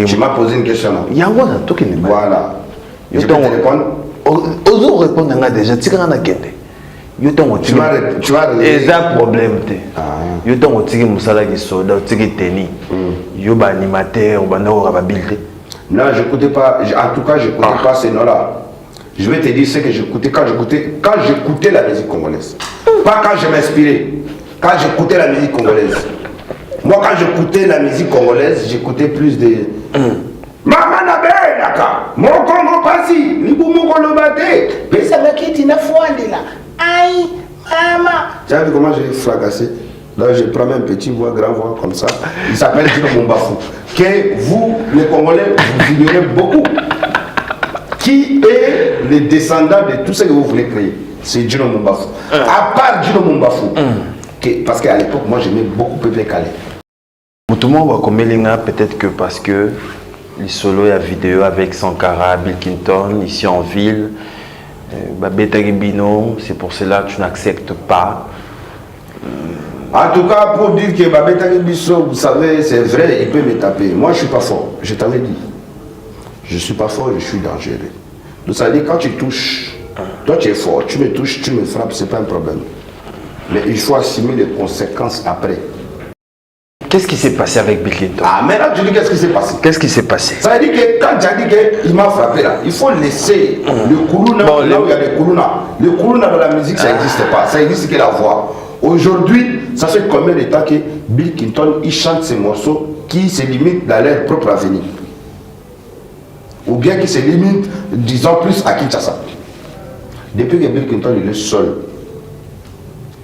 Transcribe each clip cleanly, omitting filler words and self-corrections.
Tu m'as posé une question. Voilà. Je peux te répondre. Ozo répondre déjà. Tu vas c'est un problème. Yo ton otiki musala ki soda otiki teni. Yo ba animateur ba na ora ba bilde. Non, je n'écoutais pas. En tout cas, je n'écoutais pas ces noms-là. Je vais te dire ce que j'écoutais quand j'écoutais la musique congolaise. Pas quand je m'inspirais. Quand j'écoutais la musique congolaise. Moi, quand j'écoutais la musique congolaise, j'écoutais plus de... Maman Nabe, Naka, mon Congo Pasi, Liboumou Kolobate, Pesa Makiti Nafuandi là. Aïe, maman. Tu as vu comment j'ai fracassé? Là, je prends un petit voix, grand voix comme ça. Il s'appelle Dino Mumbafou. Que vous, les Congolais, vous ignorez beaucoup. Qui est le descendant de tout ce que vous voulez créer? C'est Dino Mumbafou. À part Dino Mumbafou. Parce qu'à l'époque, moi, j'aimais beaucoup Pepe Calais. Tout le monde va comme peut-être que parce que les solos et la vidéo avec Sankara, Bill Clinton, ici en ville, Babeta Ribino, c'est pour cela que tu n'acceptes pas. En tout cas, pour dire que Babeta Ribino, vous savez, c'est vrai, il peut me taper. Moi, je ne suis pas fort. Je t'avais dit. Je ne suis pas fort, je suis dangereux. Donc, ça veut dire quand tu touches, toi tu es fort, tu me touches, tu me frappes, ce n'est pas un problème. Mais il faut assumer les conséquences après. Qu'est-ce qui s'est passé avec Bill Clinton? Ah, maintenant tu dis qu'est-ce qui s'est passé? Qu'est-ce qui s'est passé? Ça veut dire que quand tu as dit qu'il m'a frappé là, il faut laisser le koulouna, là où il y a le koulouna. Le koulouna dans la musique, ça n'existe pas. Ça existe que la voix. Aujourd'hui, ça fait combien de temps que Bill Clinton il chante ces morceaux qui se limitent dans leur propre avenir? Ou bien qui se limitent, disons, plus à Kinshasa. Depuis que Bill Clinton il est seul,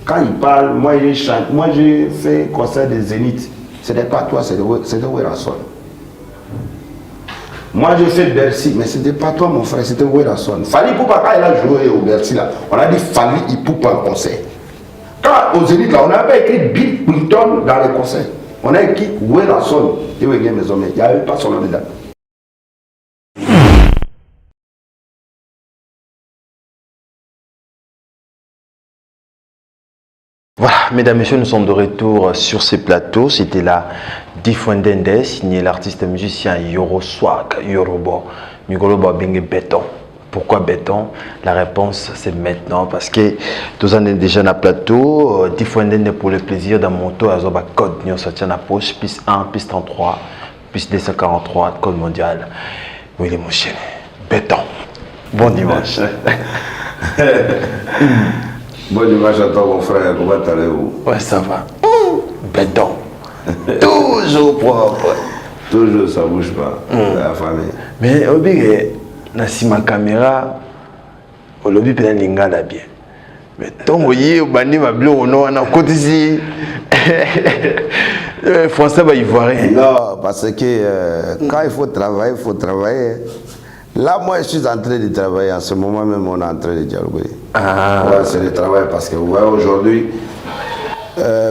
quand il parle, moi il chante, moi j'ai fait concert des Zénith. Ce n'est pas toi, c'est de Werason. Moi j'ai fait Bercy, mais ce n'était pas toi mon frère, c'était Werason. Fali Poupa, quand il a joué au Bercy là, on a dit Fali Poupa en concert. Quand au Zénith là, on n'a pas écrit Bill Clinton dans les concerts. On a écrit Werason. Il n'y avait pas son nom dedans. Voilà, mesdames et messieurs, nous sommes de retour sur ces plateaux. C'était là Difwendende, signé l'artiste musicien Yoro Swag, Yorobo, Migolobo Bengue Béton. Pourquoi béton? La réponse c'est maintenant parce que tous en est déjà dans le plateau. Difwendende pour le plaisir d'un moto à Zoba code Nyon Satya na poche, piste 1, piste 33, piste 243, code mondial. Oui, les mouchés. Béton. Bon dimanche. Bon dimanche à toi mon frère, comment allez-vous? Ouais, ça va. Béton. Toujours propre. Toujours ça bouge pas. La famille. Mais au biais, dans ma caméra, au lobby peut l'ingala bien. Mais tant que vous bandi ma bleu on a côté ici. Français va y voir rien. Non, parce que quand il faut travailler, il faut travailler. Là, moi, je suis en train de travailler. En ce moment même, on est en train de dialoguer. Ah. Ouais, c'est le travail parce que, ouais, aujourd'hui,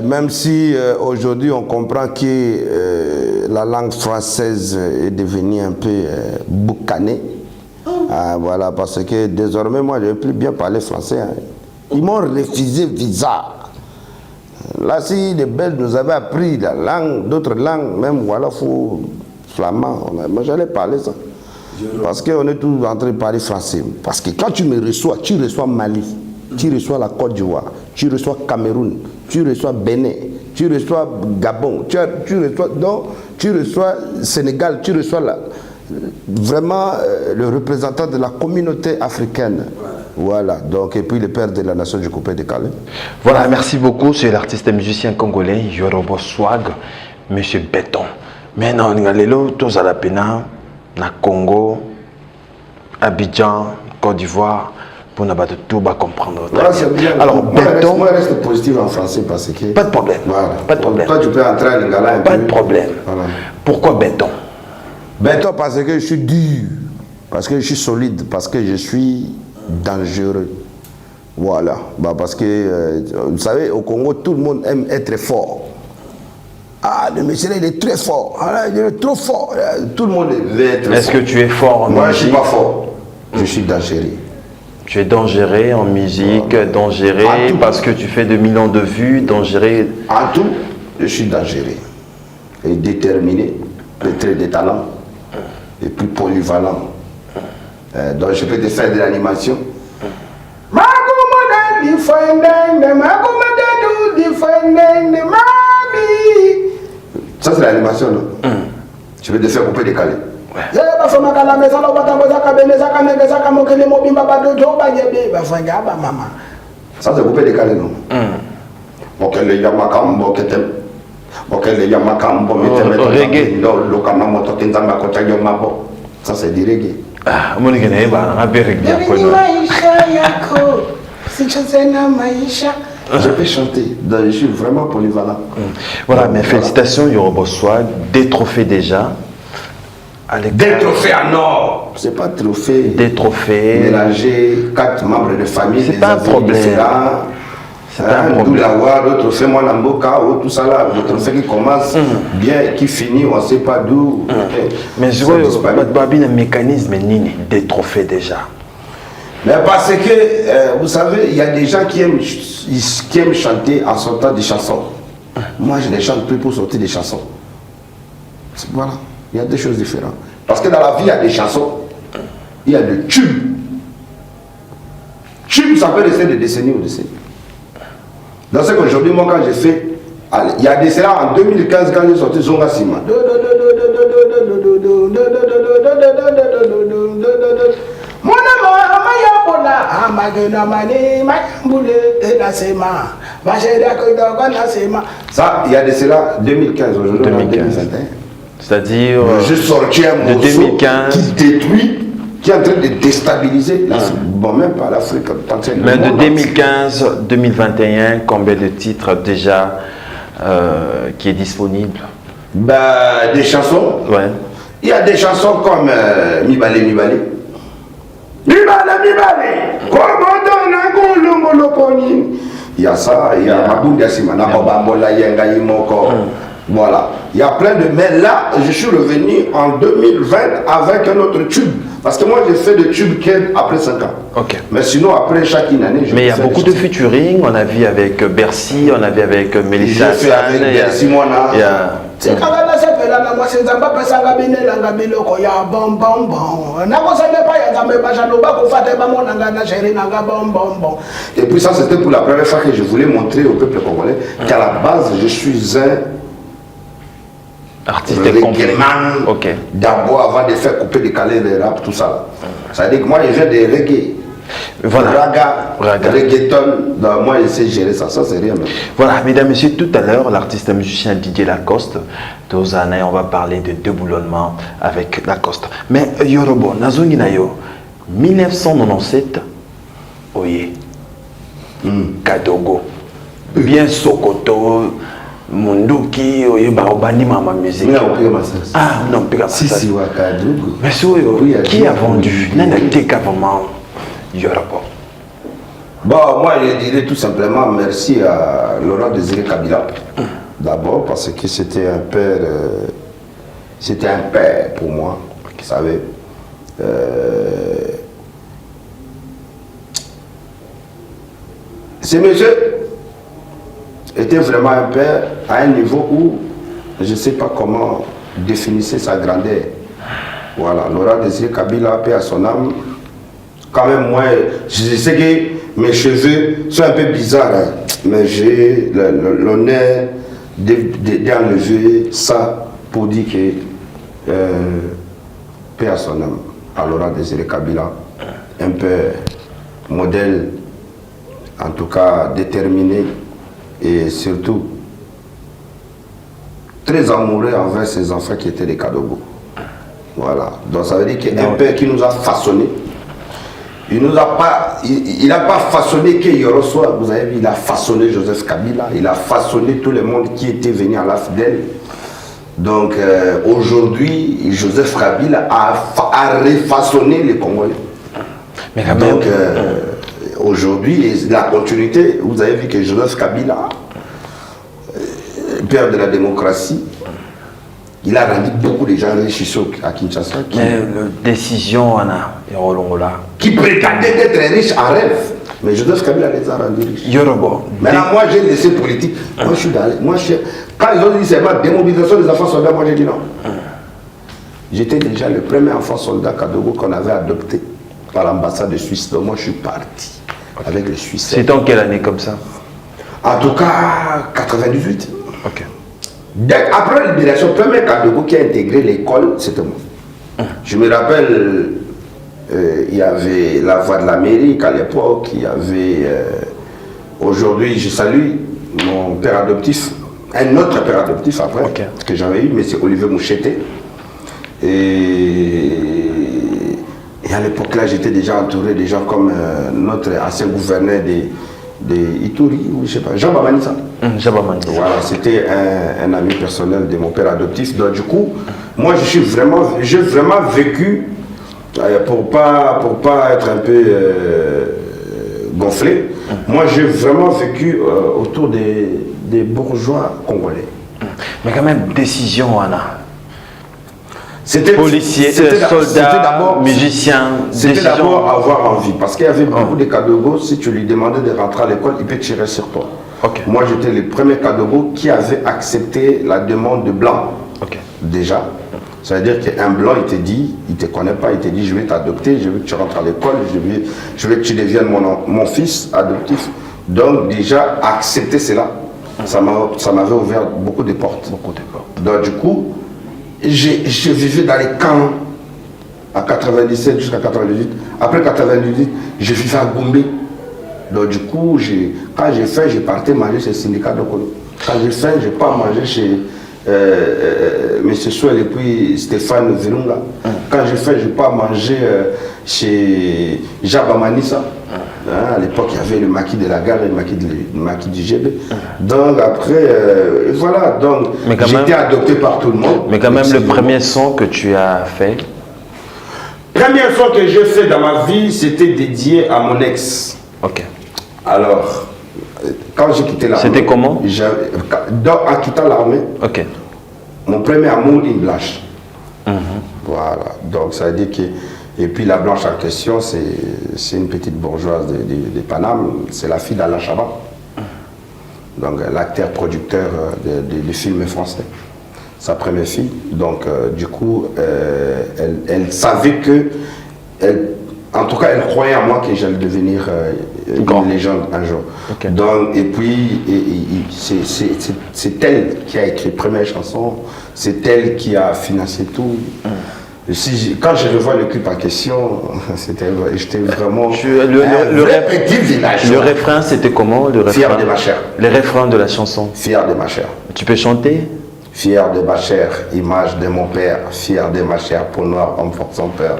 même si aujourd'hui on comprend que la langue française est devenue un peu boucanée, voilà, parce que désormais, moi, je ne vais plus bien parler français. Hein. Ils m'ont refusé visa. Là, si les Belges nous avaient appris la langue, d'autres langues, même voilà, flamand, moi, j'allais parler ça. Parce qu'on est tous en train de parler français. Parce que quand tu me reçois, tu reçois Mali, tu reçois la Côte d'Ivoire, tu reçois Cameroun, tu reçois Bénin, tu reçois Gabon, tu reçois Sénégal, tu reçois vraiment le représentant de la communauté africaine. Voilà, donc, et puis le père de la nation du coupé de Calais. Voilà, merci beaucoup. C'est l'artiste musicien congolais, Yorobo Swag, Monsieur Béton. Maintenant, on a les tous à la pena. Na Congo, Abidjan, Côte d'Ivoire, pour ne pas tout comprendre. Ouais, alors, Béton. Moi, reste positif en français parce que. Pas de problème. Voilà. Pas de problème. Toi, tu peux entrer à l'Ingala un peu. Pas de problème. Voilà. Pourquoi Béton? Béton parce que je suis dur, parce que je suis solide, parce que je suis dangereux. Voilà. Bah, parce que, vous savez, au Congo, tout le monde aime être fort. Ah, le monsieur il est très fort. Ah, il est trop fort. Tout le monde veut être fort. Est-ce que tu es fort en musique? Moi, je ne suis pas fort. Je suis dangereux. Tu es dangereux en musique, dangereux parce que tu fais 2 millions de vues, dangereux. En tout, je suis dangereux et déterminé pétré de talent et plus polyvalent. Donc je peux te faire de l'animation. Ça c'est l'animation, non? Je vais te faire couper décaler. Ça c'est couper décaler, non? Ça c'est du reggae. Je peux chanter, donc je suis vraiment polyvalent. Voilà, mais félicitations Yoruba Swag, des trophées déjà. Des trophées en or. C'est pas trophée. Des trophées. Mélanger 4 membres de famille. C'est pas un problème. C'est pas un problème. Le trophée Mwanamboka, tout ça là, le trophée qui commence bien, qui finit, on ne sait pas d'où. Mais je vois, il y a un mécanisme des trophées déjà. Mais parce que, vous savez, il y a des gens qui aiment chanter en sortant des chansons. Moi, je ne chante plus pour sortir des chansons. Voilà, il y a deux choses différentes. Parce que dans la vie, il y a des chansons, il y a des tubes. Tubes, ça peut rester des décennies ou des décennies. Dans ce qu'aujourd'hui, moi, quand j'ai fait, il y a des cela en 2015, quand j'ai sorti Zonga Sima. Ça, il y a de cela 2015, aujourd'hui 2021. C'est-à-dire je sortis un morceau de 2015 qui détruit, qui est en train de déstabiliser, bon, même pas l'Afrique. Mais de 2015 2021, combien de titres déjà qui est disponible? Bah, des chansons. Ouais. Il y a des chansons comme Mibale Mibale. Mibale Mibale. Il y a ça, il y a Mabunda Simana, Obambola Yenga Yimoko. Voilà. Il y a plein de... Mais là, je suis revenu en 2020 avec un autre tube. Parce que moi, j'ai fait des tubes après 5 ans. Ok. Mais sinon, après chaque année, je... Mais il y a beaucoup de featuring. On a vu avec Bercy, on a vu avec Mélissa. J'ai fait avec Bercy, moi, là. C'est quand même assez peu là, moi, c'est Zamba Pesanga Bine, Langabilo, Koya, bon, bon, bon. N'a pas Zamba Bajanoba, Kofate, Bamon, Nangana, Chéri, Nanga, bon, bon, bon. Et puis ça, c'était pour la première fois que je voulais montrer au peuple congolais qu'à la base, je suis un artiste reggaeman. Ok. D'abord, avant de faire couper, décaler les rap, tout ça. Ça veut dire que moi, je viens de reggae. Voilà. Raga, reggaeton, moi je sais gérer ça, ça c'est rien. Même. Voilà, mesdames, messieurs, tout à l'heure, l'artiste musicien Didier Lacoste, dans un an, on va parler de déboulonnement avec Lacoste. Mais Yorobo, Nazongi Nayo, 1997, Oye, Kadogo, bien Sokoto, Munduki, Oye, Baobani, Mama Musique. Ah, non, pas si, Kadogo. Mais qui a vendu? Nana Teka vraiment. Bon, moi je dirais tout simplement merci à Laurent Désiré Kabila. D'abord parce que c'était un père pour moi, vous savez. Ce monsieur était vraiment un père à un niveau où je ne sais pas comment définir sa grandeur. Voilà, Laurent Désiré Kabila, paix à son âme. Quand même, moi, je sais que mes cheveux sont un peu bizarres, hein, mais j'ai l'honneur d'enlever ça pour dire que paix à son âme, à Laurent Désiré Kabila, un peu modèle, en tout cas déterminé et surtout très amoureux envers ses enfants qui étaient des Kadogo. Voilà, donc ça veut dire qu'un père qui nous a façonné. Il n'a pas façonné que Yorosoa, vous avez vu, il a façonné Joseph Kabila, il a façonné tout le monde qui était venu à la fidèle. Donc aujourd'hui, Joseph Kabila a refaçonné les Congolais. Mais donc aujourd'hui, la continuité, vous avez vu que Joseph Kabila, père de la démocratie, il a rendu beaucoup de gens riches à Kinshasa. Mais la décision, qui prétendait être riche en rêve. Mais Joseph Kabila les a rendus riches. Yorobo. Maintenant, moi j'ai laissé politique. Moi je suis dans. Quand ils ont dit c'est ma démobilisation des enfants soldats, moi j'ai dit non. J'étais déjà le premier enfant soldat Kadogo qu'on avait adopté par l'ambassade de Suisse. Donc moi, je suis parti avec les Suisses. C'était en quelle année comme ça? En tout cas, 98. Ok. Après la libération, le premier Kadogo qui a intégré l'école, c'était moi. Je me rappelle, il y avait la voix de l'Amérique à l'époque, il y avait... aujourd'hui, je salue mon père adoptif, un autre père adoptif après, que j'avais eu, mais c'est Olivier Moucheté. Et à l'époque là, j'étais déjà entouré de gens comme notre ancien gouverneur de Ituri, ou je sais pas, Jean Bamanissa. Jean Bamanissa. Voilà, c'était un ami personnel de mon père adoptif. Donc du coup, moi j'ai vraiment vécu, pour pas être un peu gonflé, moi j'ai vraiment vécu autour des bourgeois congolais. Mais quand même, décision, Anna. C'était policier, soldat, musicien. C'était d'abord avoir envie, parce qu'il y avait beaucoup de Kadogo, si tu lui demandais de rentrer à l'école, il peut tirer sur toi. Moi j'étais le premier Kadogo qui avait accepté la demande de blanc. Déjà. Ça veut dire qu'un blanc, il te dit, il ne te connaît pas, il te dit je vais t'adopter, je veux que tu rentres à l'école, je veux que tu deviennes mon fils adoptif. Donc déjà, accepter cela, ça m'avait ouvert beaucoup de portes. Donc du coup, je vivais dans les camps à 97 jusqu'à 98. Après 98, je vivais à Gombe. Donc du coup, quand j'ai faim, je partais manger chez le syndicat de Kolo. Quand j'ai faim, je pars manger chez M. Souel et puis Stéphane Virunga. Quand j'ai faim, je pars manger chez Jabba Manissa. À l'époque, il y avait le maquis de la gare et le maquis du GB. Donc après, voilà, donc j'étais adopté par tout le monde. Mais quand même, le premier son que tu as fait? Premier son que j'ai fait dans ma vie, c'était dédié à mon ex. Alors, quand j'ai quitté l'armée... C'était comment? En quittant l'armée, mon premier amour, une blanche. Voilà, donc ça veut dire que... Et puis la blanche en question, c'est une petite bourgeoise de Paname, c'est la fille d'Alain Chabat. Donc l'acteur-producteur de films français. Sa première fille. Donc du coup, elle savait que... En tout cas, elle croyait en moi que j'allais devenir une légende un jour. Donc, et puis, c'est elle qui a écrit la première chanson, c'est elle qui a financé tout. Quand je revois le clip en question, j'étais vraiment... Le refrain, c'était comment? Fier de ma chair. Le refrain de la chanson? Fier de ma chair. Tu peux chanter? Fier de ma chair, image de mon père, fier de ma chair, peau noire, homme fort sans peur.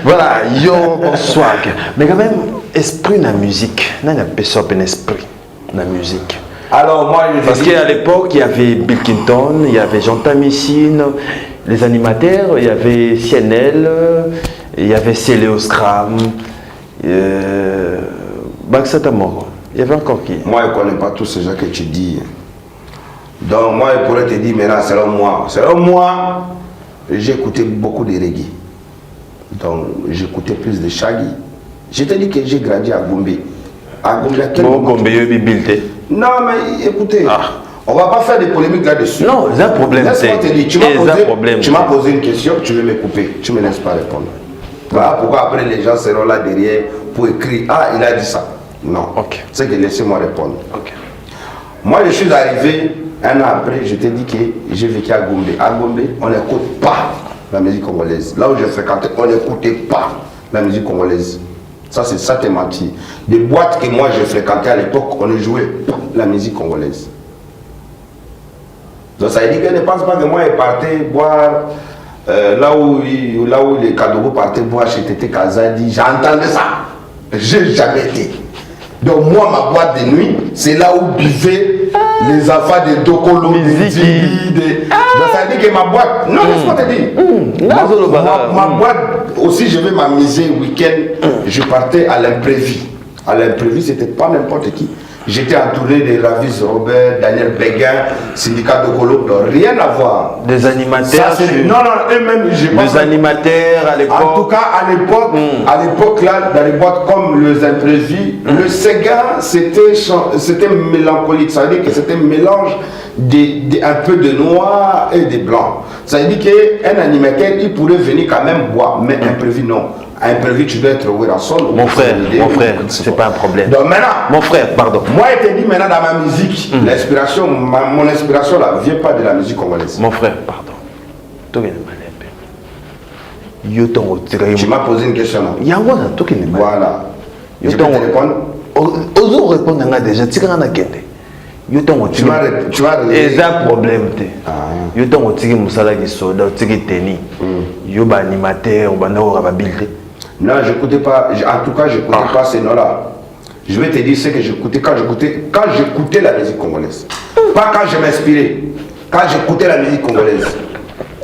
Voilà, yo, bonsoir. Mais quand même, esprit dans la musique, il y a un esprit dans la musique. Alors, moi, parce qu'à l'époque, il y avait Bill Clinton, il y avait Jean Tamissine, les animateurs, il y avait CNL, il y avait Céléo Scram, Baxata Moro. Il y avait encore qui? Moi, je ne connais pas tous ces gens que tu dis. Donc, moi, je pourrais te dire, maintenant, selon moi, j'ai écouté beaucoup de reggae. Donc, j'écoutais plus de Shaggy. Je t'ai dit que j'ai grandi à Gombe. À Gombe, à quel moment? Non, mais écoutez, on ne va pas faire des polémiques là-dessus. Non, c'est un problème. Tu m'as posé une question, tu veux me couper. Tu ne me laisses pas répondre. Voilà pourquoi après les gens seront là derrière pour écrire. Ah, il a dit ça. Non. C'est que laissez-moi répondre. Moi, je suis arrivé un an après, je t'ai dit que j'ai vécu à Gombe. À Gombe, on n'écoute pas la musique congolaise. Là où je fréquentais, on n'écoutait pas la musique congolaise. Ça, c'est ça, t'es menti. Des boîtes que moi, je fréquentais à l'époque, on ne jouait pas la musique congolaise. Donc, ça veut dire qu'elle ne pense pas que moi, je partais boire là où les Kadogo partaient boire chez Tété Kazadi. J'entendais ça. J'ai jamais été. Donc, moi, ma boîte de nuit, c'est là où buvaient les enfants de Dokolo, donc ça veut dire que ma boîte, non, laisse-moi te dire, ma boîte aussi, je vais m'amuser week-end, je partais à l'imprévu. À l'imprévu, c'était pas n'importe qui. J'étais entouré de Ravis Robert, Daniel Béguin, syndicat de Colo, rien à voir. Des animateurs. Non, eux-mêmes, je pense. Des animateurs à l'époque. En tout cas, à l'époque, là, dans les boîtes comme les imprévus, le Sega, c'était mélancolique. Ça veut dire que c'était un mélange un peu de noir et de blanc. Ça veut dire qu'un animateur, il pourrait venir quand même boire, mais imprévu, non. Imprévu, tu dois être au Werason. Mon frère, c'est pas un problème. Donc maintenant, mon frère, pardon. Moi, je te dis maintenant dans ma musique, l'inspiration, mon inspiration là, vient pas de la musique congolaise. Mon frère, pardon. Tu m'as posé une question là. Voilà. Je peux te répondre. Ozo répondre déjà. Tu vas et ça problème yo tango tiki musala ki soda tiki teni yo ba animateur ba ndako ba bilde. Non, j'écoutais pas, en tout cas j'écoutais pas ces noms-là. Je vais te dire ce que j'écoutais quand j'écoutais la musique congolaise. Pas quand je m'inspirais, quand j'écoutais la musique congolaise.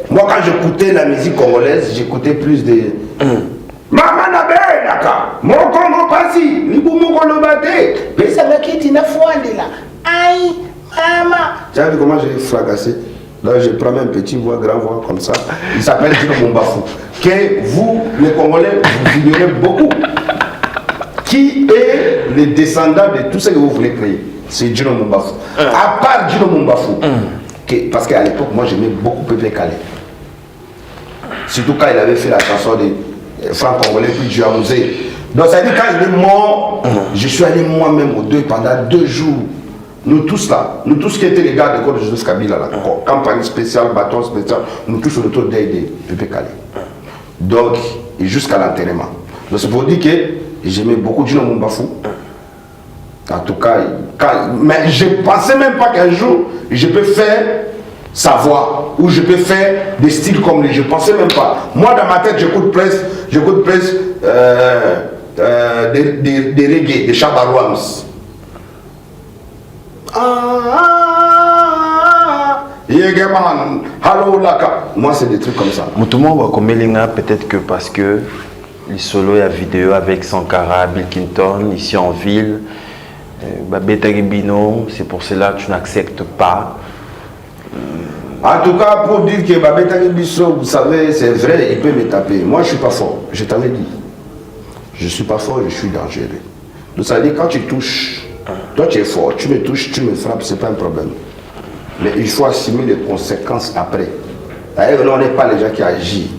Moi quand j'écoutais la musique congolaise, j'écoutais plus de Mama na benaka, mon Congo pasi, libu moko lobate, pesa makiti na fuandela. Aïe, maman. Tu as vu comment j'ai fracassé? Là, je prends un petit voix, grand voix comme ça. Il s'appelle Dino Mumbafou. Que vous, les Congolais, vous ignorez beaucoup. Qui est le descendant de tout ce que vous voulez créer? C'est Dino Mumbafou. À part Dino Mumbafou. Parce qu'à l'époque, moi, j'aimais beaucoup Pepe Calais. Surtout quand il avait fait la chanson de Franck Congolais, puis Dieu a musé. Donc, ça veut dire quand il est mort, je suis allé moi-même au deuil pendant 2 jours. Nous tous là, nous tous qui étaient les gars de Côte de Joseph Kabila, là, campagne spéciale, bâton spécial, nous tous autour d'aider Pepe Calais. Donc, jusqu'à l'enterrement. Donc, c'est pour dire que j'aimais beaucoup Dino Mumbafou. En tout cas, mais je ne pensais même pas qu'un jour, je peux faire sa voix, ou je peux faire des styles comme lui. Je ne pensais même pas. Moi, dans ma tête, j'écoute presque des reggae, des Chabarwams. Moi c'est des trucs comme ça. Peut-être que parce que les solos et la vidéo avec Sankara, Bill Clinton ici en ville, c'est pour cela que tu n'acceptes pas. En tout cas, pour dire que Babeta Bisso, vous savez, c'est vrai, il peut me taper. Moi je suis pas fort, je t'avais dit. Je suis pas fort, je suis dangereux. Donc ça veut dire quand tu touches, toi tu es fort, tu me touches, tu me frappes, c'est pas un problème. Mais il faut assumer les conséquences après. D'ailleurs, on n'est pas les gens qui agissent.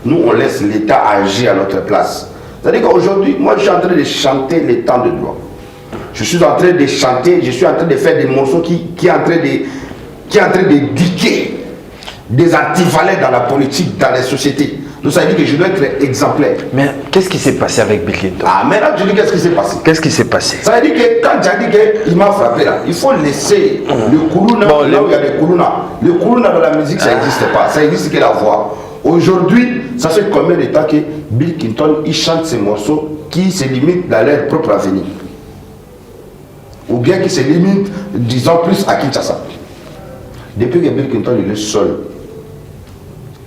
Nous, on laisse l'État agir à notre place. C'est-à-dire qu'aujourd'hui, moi je suis en train de chanter les temps de droit. Je suis en train de chanter, je suis en train de faire des morceaux qui est en train de diquer des antivaleurs dans la politique, dans les sociétés. Donc ça veut dire que je dois être exemplaire. Mais qu'est-ce qui s'est passé avec Bill Clinton? Ah, maintenant je dis qu'est-ce qui s'est passé. Qu'est-ce qui s'est passé? Ça veut dire que quand j'ai dit qu'il m'a frappé là, il faut laisser le Koulouna, là où il y a des Koulouna. Le Koulouna dans la musique, ça n'existe pas. Ça existe que la voix. Aujourd'hui, ça fait combien de temps que Bill Clinton il chante ces morceaux qui se limitent dans leur propre avenir? Ou bien qui se limitent, disons, plus à Kinshasa. Depuis que Bill Clinton il est seul,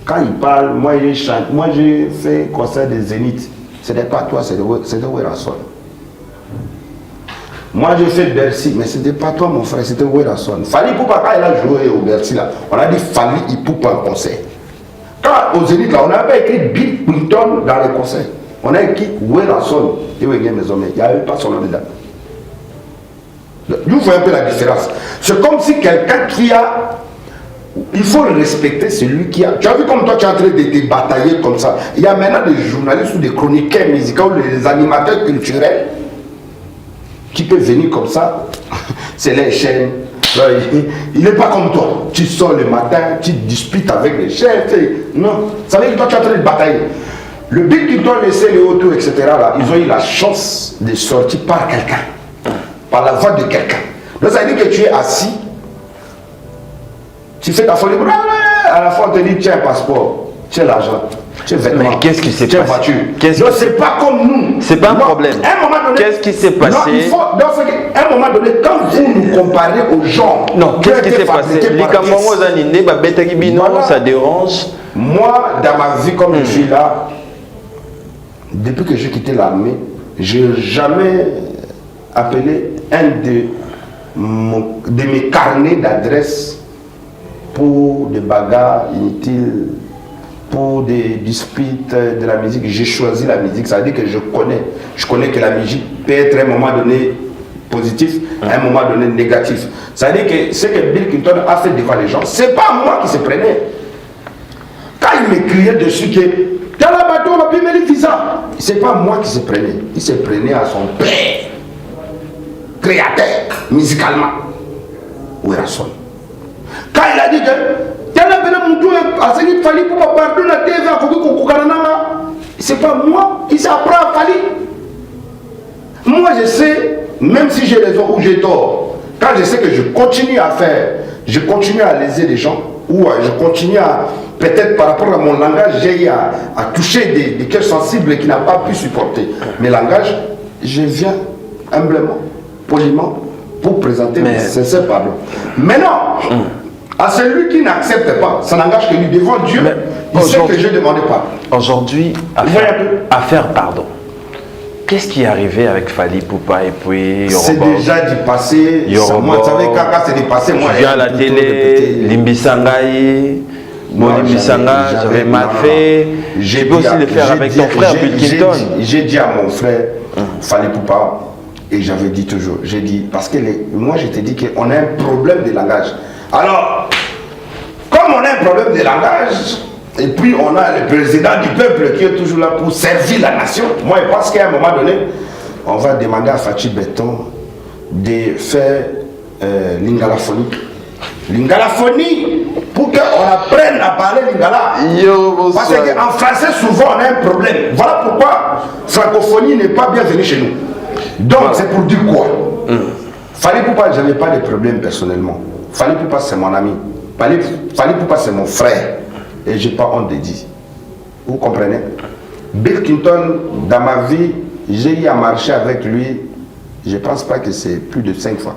quand il parle, moi je chante, moi j'ai fait un concert de Zénith. Ce n'est pas toi, c'est de Werason. Moi j'ai fait Bercy, mais ce n'était pas toi mon frère, c'était Werason. Fali Poupa, quand il a joué au Bercy là, on a dit Fali Poupa en concert. Quand au Zénith là, on n'a pas écrit Bill Clinton dans les concerts. On a écrit Werason. Il n'y avait pas son nom dedans. Vous voyez un peu la différence. C'est comme si quelqu'un qui a... Il faut respecter celui qui a... Tu as vu comme toi tu es en train de te batailler comme ça. Il y a maintenant des journalistes ou des chroniqueurs musicaux, des animateurs culturels qui peuvent venir comme ça. C'est les chaînes. Il n'est pas comme toi. Tu sors le matin, tu disputes avec les chefs. Non. Ça veut dire que toi tu es en train de batailler. Le Bill Clinton, les auto, etc. Là, ils ont eu la chance de sortir par quelqu'un. Par la voix de quelqu'un. Donc ça veut dire que tu es assis. Tu fais ta folie, à la fois on te dit tiens passeport, tiens l'argent, tiens vêtements, mais qu'est-ce qui s'est tiens passé? Voiture. Donc c'est pas comme nous. C'est pas un problème. Qu'est-ce qui s'est passé? Non, il faut, donc à un moment donné, quand vous nous comparez aux gens, non, qu'est-ce qui s'est passé? Ça dérange. Moi, dans ma vie comme je suis là, depuis que j'ai quitté l'armée, j'ai jamais appelé un de mes carnets d'adresses pour des bagarres inutiles, pour des disputes de la musique. J'ai choisi la musique, ça veut dire que je connais que la musique peut être à un moment donné positif, à un moment donné négatif. Ça veut dire que ce que Bill Clinton a fait devant les gens, c'est pas moi qui se prenais. Quand il me criait dessus que t'as la bateau, on va plus me visa, c'est pas moi qui se prenais. Il se prenait à son père, créateur, musicalement. Où est la somme? Quand il a dit que c'est pas moi qui s'apprend à Fali. Moi je sais, même si j'ai raison ou j'ai tort, quand je sais que je continue à faire, je continue à léser les gens, ou je continue à, peut-être par rapport à mon langage, j'ai à toucher des cœurs sensibles qui n'ont pas pu supporter mes langages, je viens humblement, poliment, pour présenter mes sincères pardons. Maintenant, à celui qui n'accepte pas, ça n'engage que lui devant Dieu, il sait que je ne demandais pas. Aujourd'hui, à faire pardon. Qu'est-ce qui est arrivé avec Fali Poupa et puis Yoruba? C'est déjà du passé. Moi, vous savez, quand c'est du passé, moi, je viens à la télé, Limbisangaï, Limbisanga, j'avais mal fait. J'ai pu aussi le faire avec ton frère Bill Clinton. J'ai dit à mon frère, Fali Poupa, et j'avais dit toujours, j'ai dit, parce que moi, je t'ai dit qu'on a un problème de langage. Alors, comme on a un problème de langage, et puis on a le président du peuple qui est toujours là pour servir la nation, moi je pense qu'à un moment donné, on va demander à Fachi Béton de faire l'Ingalaphonie. L'Ingalaphonie, pour qu'on apprenne à parler l'Ingala. Parce qu'en français, souvent, on a un problème. Voilà pourquoi francophonie n'est pas bienvenue chez nous. Donc, c'est pour dire quoi? Fali Poupa, je n'avais pas de problème personnellement. Fali Poupa, c'est mon ami. Fali Poupa, c'est mon frère. Et je n'ai pas honte de dire. Vous comprenez? Bill Clinton, dans ma vie, j'ai eu à marcher avec lui, je ne pense pas que c'est plus de 5 fois.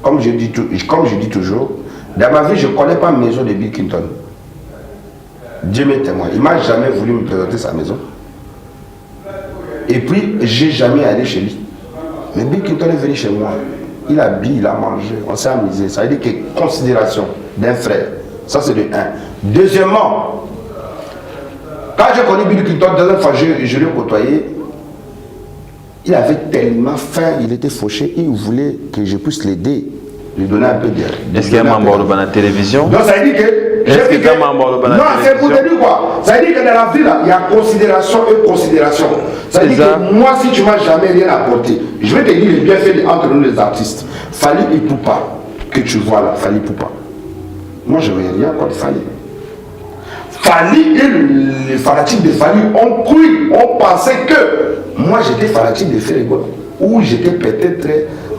Comme je dis toujours, dans ma vie, je ne connais pas la maison de Bill Clinton. Dieu m'est témoin. Il ne m'a jamais voulu me présenter sa maison. Et puis, je n'ai jamais allé chez lui. Mais Bill Clinton est venu chez moi. Il a bu, il a mangé, on s'est amusé. Ça veut dire que considération d'un frère. Ça, c'est de 1. Deuxièmement, quand j'ai connu Bill Clinton, deuxième fois, je l'ai côtoyé. Il avait tellement faim, il était fauché, il voulait que je puisse l'aider, lui donner un peu d'air. Est-ce qu'il y a un membre de la télévision? Non, ça veut dire que... Est-ce qu'il y a un membre de la télévision? Non, c'est pour te dire quoi? Ça veut dire que dans la vie, là, il y a considération et considération. Ça veut dire que moi, si tu ne m'as jamais rien apporté, je vais te dire les bienfaits entre nous les artistes. Fali et Poupa, que tu vois là, Fali Poupa. Moi, je ne veux rien contre Fali. Fali et les fanatiques de Fali ont cru, on pensait que moi j'étais fanatique de Ferrego, ou j'étais peut-être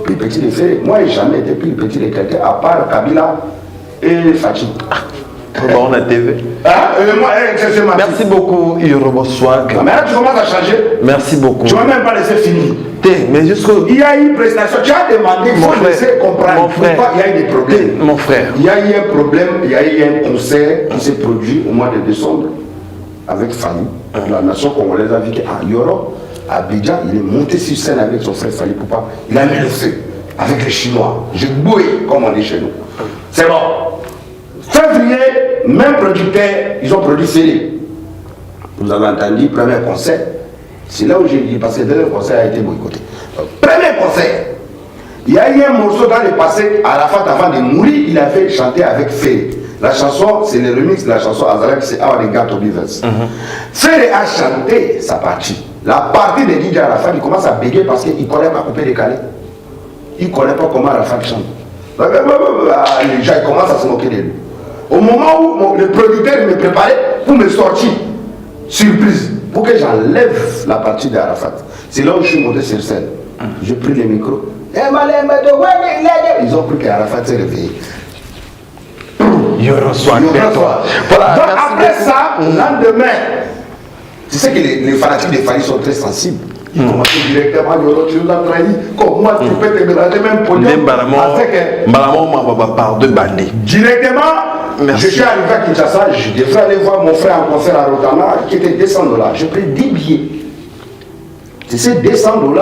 plus petit de Ferrego. Moi, je n'ai jamais été plus petit de quelqu'un, à part Kabila et Fachi. On a TV. Merci beaucoup, Yoruba Swag. Mais là, tu commences à changer. Merci beaucoup. Tu ne vas même pas laisser finir. Mais jusqu'au... Il y a eu une prestation. Tu as demandé, il faut laisser comprendre pourquoi il y a eu des problèmes. Mon frère. Il y a eu un problème, il y a eu un concert qui s'est produit au mois de décembre avec Fali. La nation congolaise a vu qu'à Yoro, à Abidjan, il est monté sur scène avec son frère Fali Poupa. Il a mis le feu avec les Chinois. Je bouille, comme on dit chez nous. C'est bon. Février, même producteur, ils ont produit Félé. Vous avez entendu, premier concert. C'est là où j'ai dit, parce que le deuxième concert a été boycotté. Premier concert. Il y a eu un morceau dans le passé, Arafat avant de mourir, il avait chanté avec Félé. La chanson, c'est le remix de la chanson Azara qui c'est Our Gato Bivens. Félé a chanté sa partie. La partie de DJ Arafat, il commence à bégayer parce qu'il ne connaît pas couper décalé. Il ne connaît pas comment Arafat chante. Les gens commencent à se moquer de lui. Au moment où le producteur me préparait pour me sortir, surprise, pour que j'enlève la partie d'Arafat. C'est là où je suis monté sur scène. J'ai pris le micro. Ils ont cru qu'Arafat s'est réveillé. Voilà, donc après ça, lendemain, tu sais que les fanatiques des Fali sont très sensibles. Ils commencent directement, tu nous as trahi, comme moi tu peux te mélanger même pour nous. Par deux bandits. Directement, je suis arrivé à Kinshasa, je devrais aller voir mon frère en concert à Rotana qui était $200. J'ai pris 10 billets. C'est ces 200 $,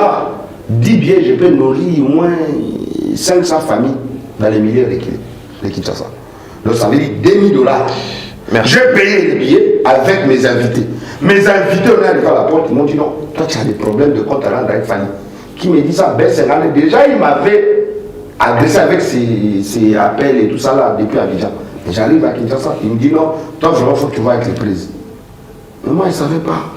10 billets, je peux nourrir au moins 500 familles dans les milieux de Kinshasa. Donc ça veut dire 2000 $. J'ai payé les billets avec mes invités. Mes invités, on est arrivé à la porte, ils m'ont dit non, toi tu as des problèmes de compte à rendre avec Fanny. Qui me dit ça, Ben Senghane, déjà il m'avait agressé avec ses appels et tout ça là depuis Abidjan. Et j'arrive à Kinshasa, il me dit non, toi vraiment il faut que tu vas avec les prises. Mais moi je ne savais pas.